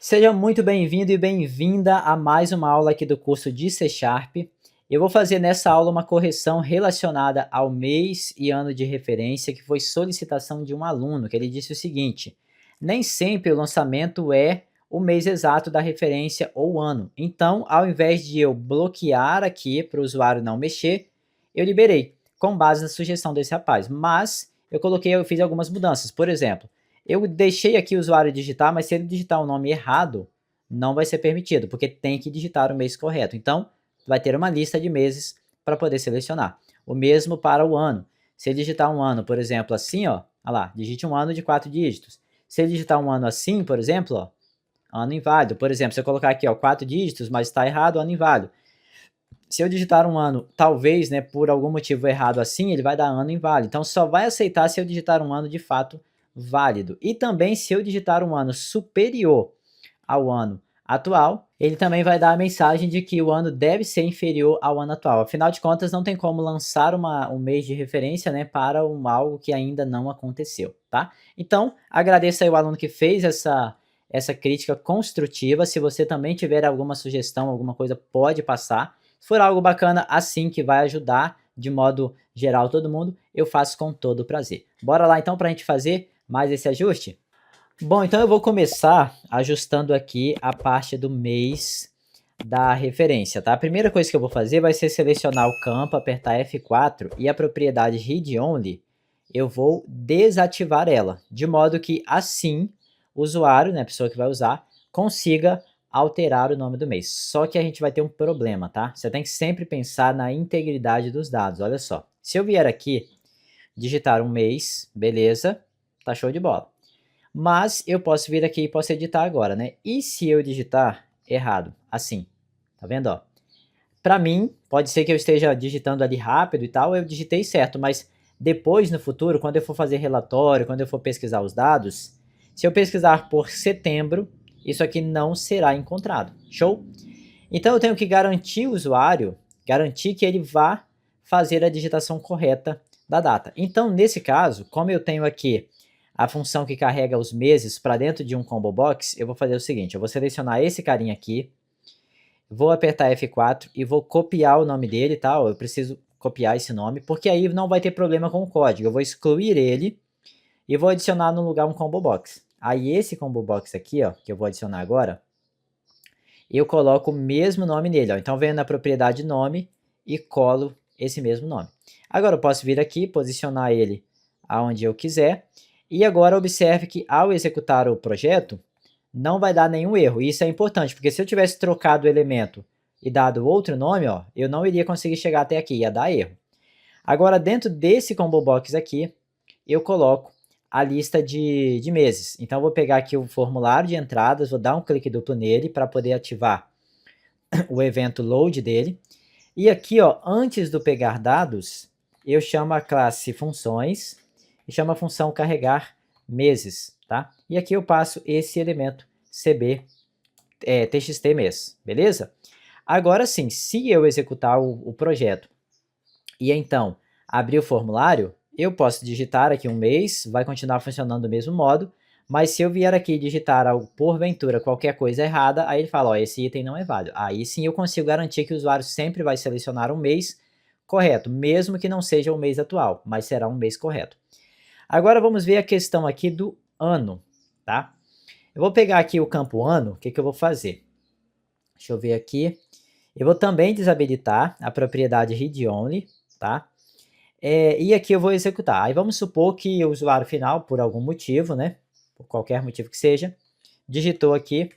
Seja muito bem-vindo e bem-vinda a mais uma aula aqui do curso de C Sharp. Eu vou fazer nessa aula uma correção relacionada ao mês e ano de referência, que foi solicitação de um aluno, que ele disse o seguinte: nem sempre o lançamento é o mês exato da referência ou ano. Então, ao invés de eu bloquear aqui para o usuário não mexer, eu liberei, com base na sugestão desse rapaz. Mas eu fiz algumas mudanças. Por exemplo, eu deixei aqui o usuário digitar, mas se ele digitar o nome errado, não vai ser permitido, porque tem que digitar o mês correto. Então, vai ter uma lista de meses para poder selecionar. O mesmo para o ano. Se ele digitar um ano, por exemplo, assim, ó lá, digite um ano de 4 dígitos. Se ele digitar um ano assim, por exemplo, ó, ano inválido. Por exemplo, se eu colocar aqui, ó, 4 dígitos, mas está errado, ano inválido. Se eu digitar um ano, talvez, né, por algum motivo errado assim, ele vai dar ano inválido. Então, só vai aceitar se eu digitar um ano de fato válido. E também, se eu digitar um ano superior ao ano atual, ele também vai dar a mensagem de que o ano deve ser inferior ao ano atual. Afinal de contas, não tem como lançar um mês de referência, né, para algo que ainda não aconteceu, tá? Então, agradeço aí o aluno que fez essa crítica construtiva. Se você também tiver alguma sugestão, alguma coisa, pode passar. Se for algo bacana assim que vai ajudar de modo geral todo mundo, eu faço com todo prazer. Bora lá então para a gente fazer mais esse ajuste? Bom, então eu vou começar ajustando aqui a parte do mês da referência, tá? A primeira coisa que eu vou fazer vai ser selecionar o campo, apertar F4 e a propriedade Read Only, eu vou desativar ela, de modo que assim o usuário, né, a pessoa que vai usar, consiga alterar o nome do mês. Só que a gente vai ter um problema, tá? Você tem que sempre pensar na integridade dos dados. Olha só, se eu vier aqui, digitar um mês, beleza, tá show de bola. Mas eu posso vir aqui e posso editar agora, né? E se eu digitar errado, assim, tá vendo, ó? Para mim, pode ser que eu esteja digitando ali rápido e tal, eu digitei certo, mas depois, no futuro, quando eu for fazer relatório, quando eu for pesquisar os dados, se eu pesquisar por setembro, isso aqui não será encontrado. Show? Então eu tenho que garantir o usuário, garantir que ele vá fazer a digitação correta da data. Então, nesse caso, como eu tenho aqui a função que carrega os meses para dentro de um combo box, eu vou fazer o seguinte, eu vou selecionar esse carinha aqui, vou apertar F4 e vou copiar o nome dele, tá? Eu preciso copiar esse nome, porque aí não vai ter problema com o código. Eu vou excluir ele e vou adicionar no lugar um combo box. Aí esse combo box aqui, ó, que eu vou adicionar agora, eu coloco o mesmo nome nele, ó. Então venho na propriedade nome e colo esse mesmo nome. Agora eu posso vir aqui, posicionar ele aonde eu quiser, e agora observe que ao executar o projeto, não vai dar nenhum erro. Isso é importante, porque se eu tivesse trocado o elemento e dado outro nome, ó, eu não iria conseguir chegar até aqui, ia dar erro. Agora, dentro desse combo box aqui, eu coloco a lista de meses. Então, eu vou pegar aqui o formulário de entradas, vou dar um clique duplo nele para poder ativar o evento load dele. E aqui, ó, antes do pegar dados, eu chamo a classe funções e chamo a função carregar meses, tá? E aqui eu passo esse elemento cb txt mês, beleza? Agora sim, se eu executar o projeto e então abrir o formulário, eu posso digitar aqui um mês, vai continuar funcionando do mesmo modo, mas se eu vier aqui e digitar porventura qualquer coisa errada, aí ele fala, ó, esse item não é válido. Aí sim eu consigo garantir que o usuário sempre vai selecionar um mês correto, mesmo que não seja o mês atual, mas será um mês correto. Agora vamos ver a questão aqui do ano, tá? Eu vou pegar aqui o campo ano, o que eu vou fazer? Deixa eu ver aqui. Eu vou também desabilitar a propriedade read only, tá? E aqui eu vou executar. Aí vamos supor que o usuário final, por algum motivo, né? Por qualquer motivo que seja, digitou aqui,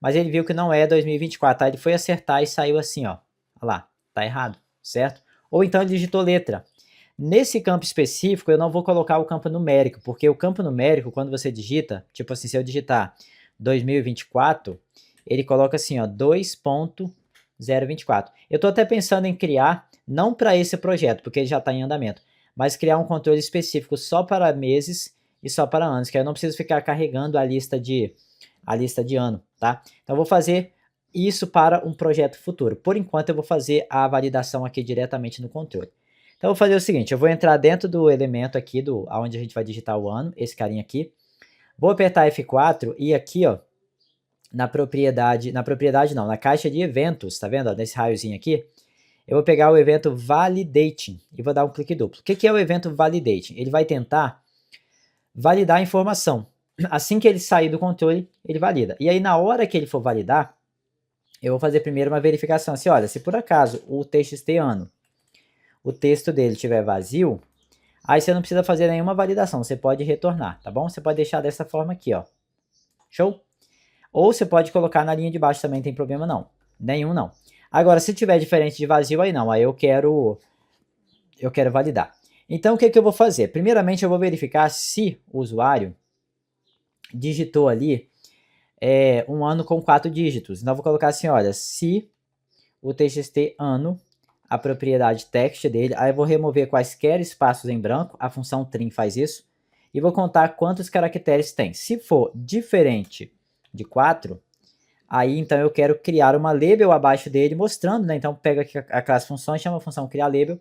mas ele viu que não é 2024, tá? Ele foi acertar e saiu assim, ó. Olha lá, tá errado, certo? Ou então ele digitou letra. Nesse campo específico, eu não vou colocar o campo numérico, porque o campo numérico, quando você digita, tipo assim, se eu digitar 2024, ele coloca assim, ó, 2.024. Eu estou até pensando em criar, não para esse projeto, porque ele já está em andamento, mas criar um controle específico só para meses e só para anos, que aí eu não preciso ficar carregando a lista de ano, tá? Então eu vou fazer isso para um projeto futuro. Por enquanto eu vou fazer a validação aqui diretamente no controle. Então eu vou fazer o seguinte, eu vou entrar dentro do elemento aqui, onde a gente vai digitar o ano, esse carinha aqui, vou apertar F4 e aqui, ó, na propriedade não, na caixa de eventos, tá vendo, ó, nesse raiozinho aqui, eu vou pegar o evento validating e vou dar um clique duplo. O que que é o evento validating? Ele vai tentar validar a informação. Assim que ele sair do controle, ele valida. E aí, na hora que ele for validar, eu vou fazer primeiro uma verificação. Assim, olha, se por acaso o txt ano, o texto dele estiver vazio, aí você não precisa fazer nenhuma validação, você pode retornar, tá bom? Você pode deixar dessa forma aqui, ó. Show? Ou você pode colocar na linha de baixo também, não tem problema não. Nenhum não. Agora, se tiver diferente de vazio, aí não. Aí eu quero validar. Então, o que que eu vou fazer? Primeiramente, eu vou verificar se o usuário digitou ali um ano com 4 dígitos. Então, eu vou colocar assim, olha, se o txt ano, a propriedade text dele, aí eu vou remover quaisquer espaços em branco, a função trim faz isso, e vou contar quantos caracteres tem. Se for diferente de 4, aí então eu quero criar uma label abaixo dele mostrando, né? Então pega aqui a classe funções, chama a função criar label,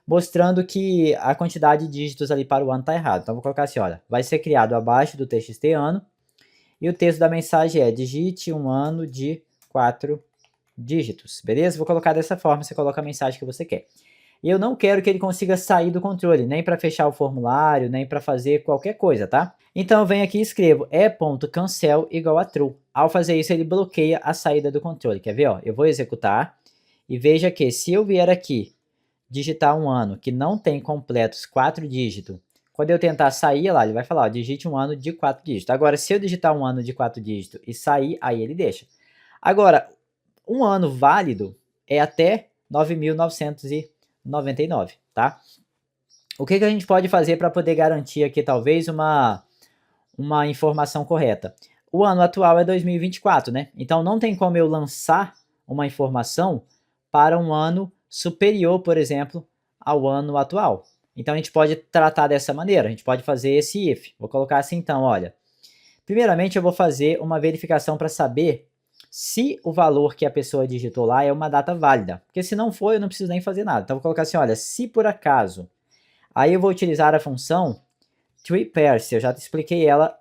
mostrando que a quantidade de dígitos ali para o ano está errado. Então vou colocar assim, olha, vai ser criado abaixo do txt ano, e o texto da mensagem é digite um ano de 4 dígitos, beleza? Vou colocar dessa forma, você coloca a mensagem que você quer. E eu não quero que ele consiga sair do controle, nem para fechar o formulário, nem para fazer qualquer coisa, tá? Então eu venho aqui e escrevo e.cancel igual a true. Ao fazer isso, ele bloqueia a saída do controle. Quer ver? Ó? Eu vou executar e veja que se eu vier aqui digitar um ano que não tem completos 4 dígitos, quando eu tentar sair lá, ele vai falar, ó, digite um ano de 4 dígitos. Agora, se eu digitar um ano de 4 dígitos e sair, aí ele deixa. Agora, um ano válido é até 9.999, tá? O que a gente pode fazer para poder garantir aqui talvez uma informação correta? O ano atual é 2024, né? Então não tem como eu lançar uma informação para um ano superior, por exemplo, ao ano atual. Então a gente pode tratar dessa maneira, a gente pode fazer esse if. Vou colocar assim então, olha. Primeiramente eu vou fazer uma verificação para saber se o valor que a pessoa digitou lá é uma data válida. Porque se não for, eu não preciso nem fazer nada. Então, eu vou colocar assim, olha, se por acaso. Aí eu vou utilizar a função treeparse. Eu já te expliquei ela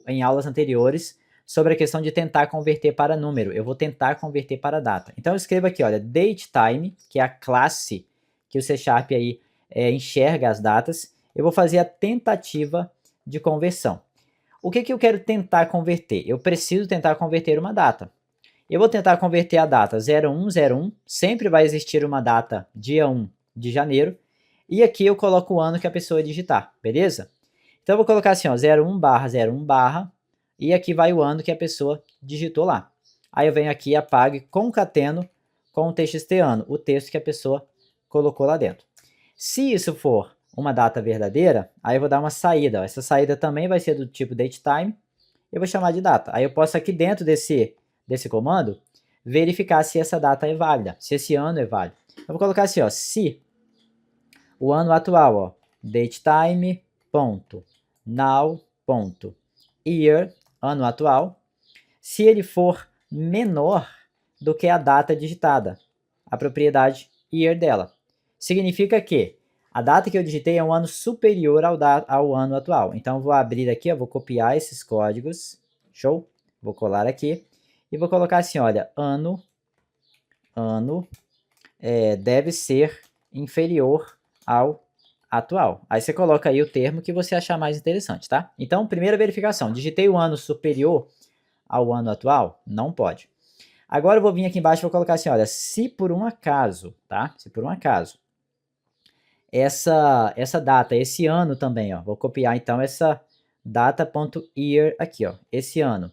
em aulas anteriores sobre a questão de tentar converter para número. Eu vou tentar converter para data. Então, eu escrevo aqui, olha, datetime, que é a classe que o C# aí enxerga as datas. Eu vou fazer a tentativa de conversão. O que eu quero tentar converter? Eu preciso tentar converter uma data. Eu vou tentar converter a data 0101, sempre vai existir uma data dia 1 de janeiro, e aqui eu coloco o ano que a pessoa digitar, beleza? Então eu vou colocar assim, ó, 01/01/, e aqui vai o ano que a pessoa digitou lá. Aí eu venho aqui e apago e concateno com o txt ano, o texto que a pessoa colocou lá dentro. Se isso for uma data verdadeira, aí eu vou dar uma saída. Essa saída também vai ser do tipo datetime, eu vou chamar de data. Aí eu posso aqui dentro desse comando, verificar se essa data é válida, se esse ano é válido. Eu vou colocar assim, ó, se o ano atual, ó, datetime.now.year, ano atual, se ele for menor do que a data digitada, a propriedade year dela. Significa que a data que eu digitei é um ano superior ao ano atual. Então, vou abrir aqui, eu vou copiar esses códigos. Show? Vou colar aqui. E vou colocar assim, olha, ano deve ser inferior ao atual. Aí você coloca aí o termo que você achar mais interessante, tá? Então, primeira verificação. Digitei o ano superior ao ano atual? Não pode. Agora eu vou vir aqui embaixo e vou colocar assim, olha, se por um acaso, tá? Se por um acaso essa data, esse ano também, ó. Vou copiar então essa data.year aqui, ó. Esse ano.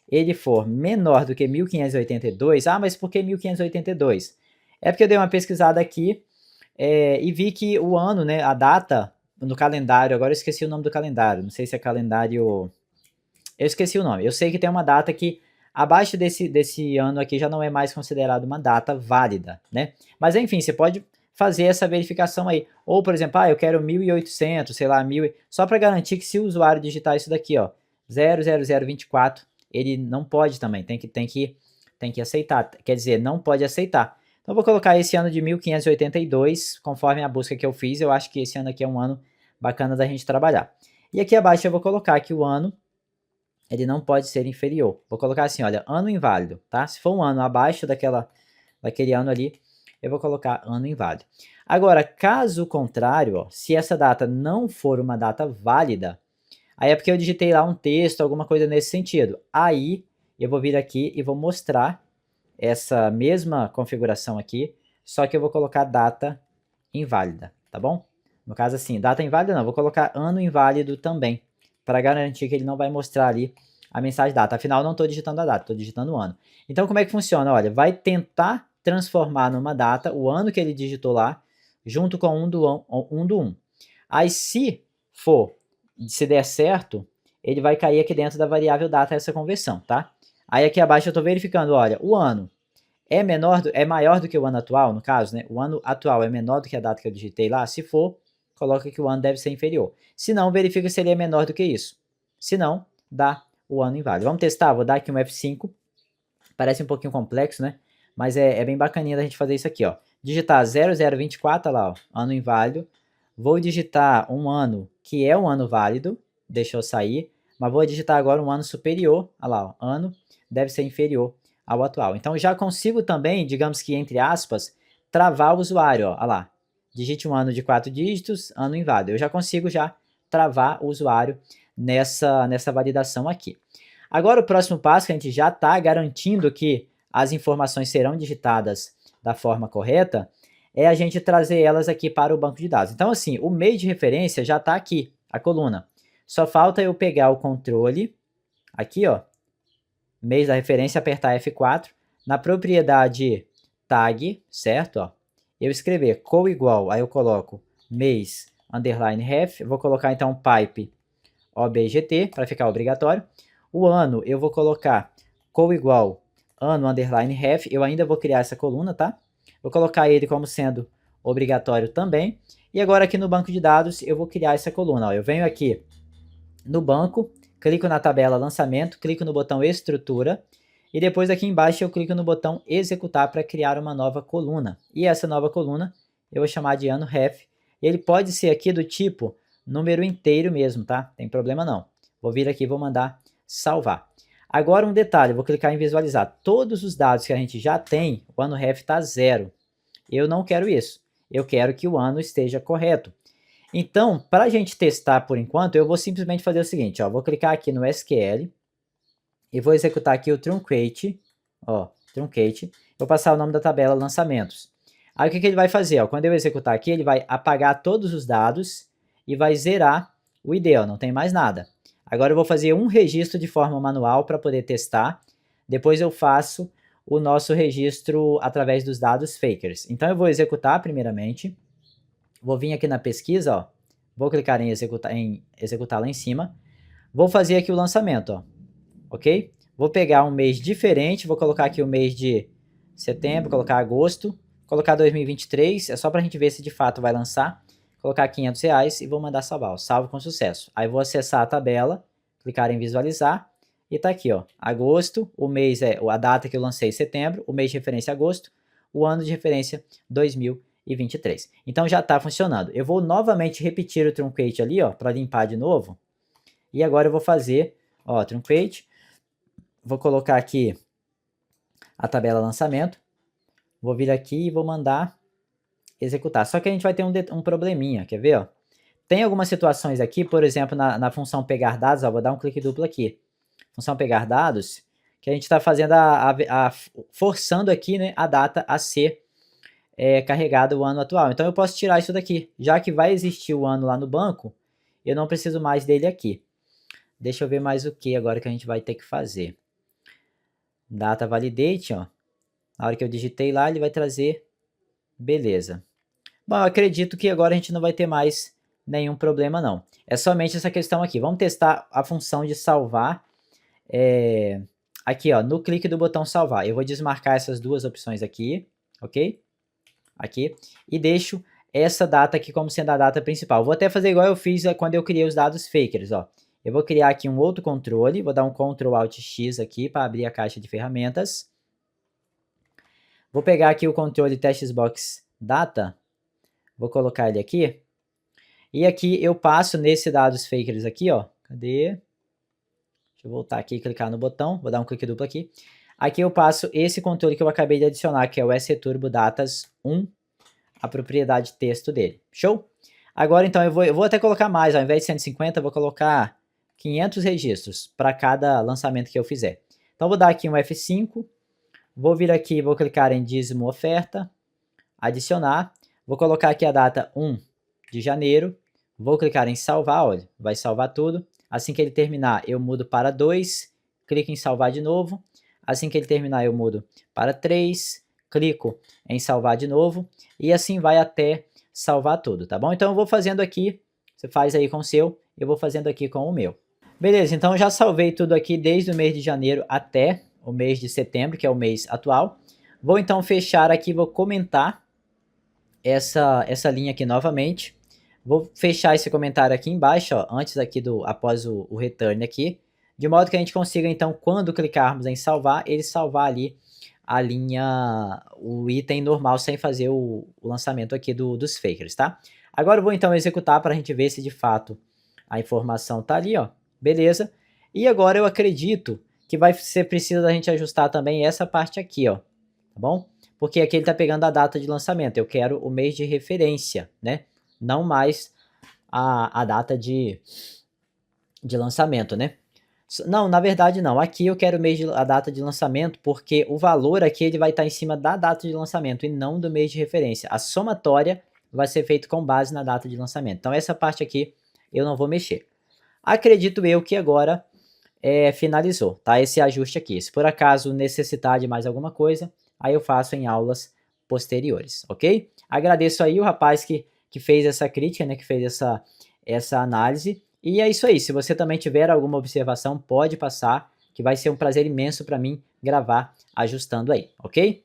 Ele for menor do que 1582, mas por que 1582? É porque eu dei uma pesquisada aqui e vi que o ano, né, a data no calendário, agora eu esqueci o nome do calendário, não sei se é calendário, eu esqueci o nome, eu sei que tem uma data que abaixo desse ano aqui já não é mais considerado uma data válida, né? Mas enfim, você pode fazer essa verificação aí. Ou, por exemplo, eu quero 1800, sei lá, 1000, só para garantir que se o usuário digitar isso daqui, ó, 00024, ele não pode também, tem que aceitar, quer dizer, não pode aceitar. Então eu vou colocar esse ano de 1582, conforme a busca que eu fiz, eu acho que esse ano aqui é um ano bacana da gente trabalhar. E aqui abaixo eu vou colocar que o ano ele não pode ser inferior. Vou colocar assim, olha, ano inválido, tá? Se for um ano abaixo daquele ano ali, eu vou colocar ano inválido. Agora, caso contrário, ó, se essa data não for uma data válida, aí é porque eu digitei lá um texto, alguma coisa nesse sentido. Aí eu vou vir aqui e vou mostrar essa mesma configuração aqui, só que eu vou colocar data inválida, tá bom? No caso assim, data inválida não, vou colocar ano inválido também, para garantir que ele não vai mostrar ali a mensagem data. Afinal, não estou digitando a data, estou digitando o ano. Então, como é que funciona? Olha, vai tentar transformar numa data o ano que ele digitou lá, junto com um do 1. Aí, se der certo, ele vai cair aqui dentro da variável data essa conversão, tá? Aí aqui abaixo eu estou verificando, olha, o ano é maior do que o ano atual, no caso, né? O ano atual é menor do que a data que eu digitei lá? Se for, coloca que o ano deve ser inferior. Se não, verifica se ele é menor do que isso. Se não, dá o ano inválido. Vamos testar? Vou dar aqui um F5. Parece um pouquinho complexo, né? Mas é bem bacaninha da gente fazer isso aqui, ó. Digitar 0024, olha lá, ó, ano inválido. Vou digitar um ano que é um ano válido, deixa eu sair. Mas vou digitar agora um ano superior, olha lá, ó, ano deve ser inferior ao atual. Então já consigo também, digamos que entre aspas, travar o usuário, ó, olha lá. Digite um ano de 4 dígitos, ano inválido. Eu já consigo já travar o usuário nessa validação aqui. Agora o próximo passo, que a gente já está garantindo que as informações serão digitadas da forma correta, é a gente trazer elas aqui para o banco de dados. Então assim, o mês de referência já está aqui, a coluna. Só falta eu pegar o controle, aqui ó, mês da referência, apertar F4, na propriedade tag, certo? Ó, eu escrever coigual, aí eu coloco mês underline ref, vou colocar então pipe obgt para ficar obrigatório. O ano eu vou colocar coigual ano underline ref, eu ainda vou criar essa coluna, tá? Vou colocar ele como sendo obrigatório também. E agora aqui no banco de dados eu vou criar essa coluna. Ó, eu venho aqui no banco, clico na tabela lançamento, clico no botão estrutura e depois aqui embaixo eu clico no botão executar para criar uma nova coluna. E essa nova coluna eu vou chamar de ano ref. Ele pode ser aqui do tipo número inteiro mesmo, tá? Tem problema não. Vou vir aqui e vou mandar salvar. Agora um detalhe, vou clicar em visualizar. Todos os dados que a gente já tem, o ano ref está 0. Eu não quero isso. Eu quero que o ano esteja correto. Então, para a gente testar por enquanto, eu vou simplesmente fazer o seguinte, ó, vou clicar aqui no SQL e vou executar aqui o truncate, ó, truncate, vou passar o nome da tabela lançamentos. Aí o que ele vai fazer? Ó, quando eu executar aqui, ele vai apagar todos os dados e vai zerar o ID, ó, não tem mais nada. Agora eu vou fazer um registro de forma manual para poder testar, depois eu faço o nosso registro através dos dados fakers. Então eu vou executar primeiramente, vou vir aqui na pesquisa, ó, vou clicar em executar lá em cima, vou fazer aqui o lançamento, ó, ok? Vou pegar um mês diferente, vou colocar aqui o mês de setembro, colocar agosto, colocar 2023, é só para a gente ver se de fato vai lançar, colocar R$500 e vou mandar salvar, ó, salvo com sucesso. Aí vou acessar a tabela, clicar em visualizar e tá aqui, ó, agosto, o mês é a data que eu lancei setembro, o mês de referência agosto, o ano de referência 2023. Então já está funcionando. Eu vou novamente repetir o truncate ali, ó, para limpar de novo. E agora eu vou fazer, ó, truncate. Vou colocar aqui a tabela lançamento. Vou vir aqui e vou mandar executar. Só que a gente vai ter um probleminha, quer ver, ó? Tem algumas situações aqui, por exemplo, na função pegar dados, ó, vou dar um clique duplo aqui. Função pegar dados, que a gente está fazendo forçando aqui, né, a data a ser carregado o ano atual. Então eu posso tirar isso daqui. Já que vai existir o ano lá no banco, eu não preciso mais dele aqui. Deixa eu ver mais o que agora que a gente vai ter que fazer. Data validate, ó. Na hora que eu digitei lá, ele vai trazer. Beleza. Bom, eu acredito que agora a gente não vai ter mais nenhum problema, não. É somente essa questão aqui. Vamos testar a função de salvar. Aqui, ó, no clique do botão salvar. Eu vou desmarcar essas duas opções aqui, ok? Aqui. E deixo essa data aqui como sendo a data principal. Vou até fazer igual eu fiz quando eu criei os dados fakers, ó. Eu vou criar aqui um outro controle, vou dar um Ctrl Alt X aqui para abrir a caixa de ferramentas. Vou pegar aqui o controle TextBox Data, vou colocar ele aqui. E aqui eu passo nesse dados fakers aqui, ó. Cadê? Deixa Deixa eu voltar aqui e clicar no botão, vou dar um clique duplo aqui. Aqui eu passo esse controle que eu acabei de adicionar, que é o STurbo Datas 1, a propriedade texto dele. Show? Agora, então, eu vou até colocar mais, ao invés de 150, eu vou colocar 500 registros para cada lançamento que eu fizer. Então, vou dar aqui um F5, vou vir aqui, vou clicar em dízimo oferta, adicionar, vou colocar aqui a data 1 de janeiro, vou clicar em salvar, olha, vai salvar tudo. Assim que ele terminar, eu mudo para 2, clico em salvar de novo. Assim que ele terminar, eu mudo para 3, clico em salvar de novo, e assim vai até salvar tudo, tá bom? Então eu vou fazendo aqui, você faz aí com o seu, eu vou fazendo aqui com o meu. Beleza, então eu já salvei tudo aqui desde o mês de janeiro até o mês de setembro, que é o mês atual. Vou então fechar aqui, vou comentar essa linha aqui novamente. Vou fechar esse comentário aqui embaixo, ó, antes aqui após o return aqui, de modo que a gente consiga então, quando clicarmos em salvar, ele salvar ali a linha, o item normal, sem fazer o lançamento aqui dos fakers, tá? Agora eu vou então executar para a gente ver se de fato a informação tá ali, ó, beleza? E agora eu acredito que vai ser preciso da gente ajustar também essa parte aqui, ó, tá bom? Porque aqui ele tá pegando a data de lançamento, eu quero o mês de referência, né? Não mais a data de lançamento, né? Não, na verdade não. Aqui eu quero a data de lançamento, porque o valor aqui ele vai estar em cima da data de lançamento e não do mês de referência. A somatória vai ser feita com base na data de lançamento. Então essa parte aqui eu não vou mexer. Acredito eu que agora finalizou, tá? Esse ajuste aqui. Se por acaso necessitar de mais alguma coisa, aí eu faço em aulas posteriores, ok? Agradeço aí o rapaz que fez essa crítica, né? Que fez essa análise. E é isso aí, se você também tiver alguma observação, pode passar, que vai ser um prazer imenso para mim gravar ajustando aí, ok?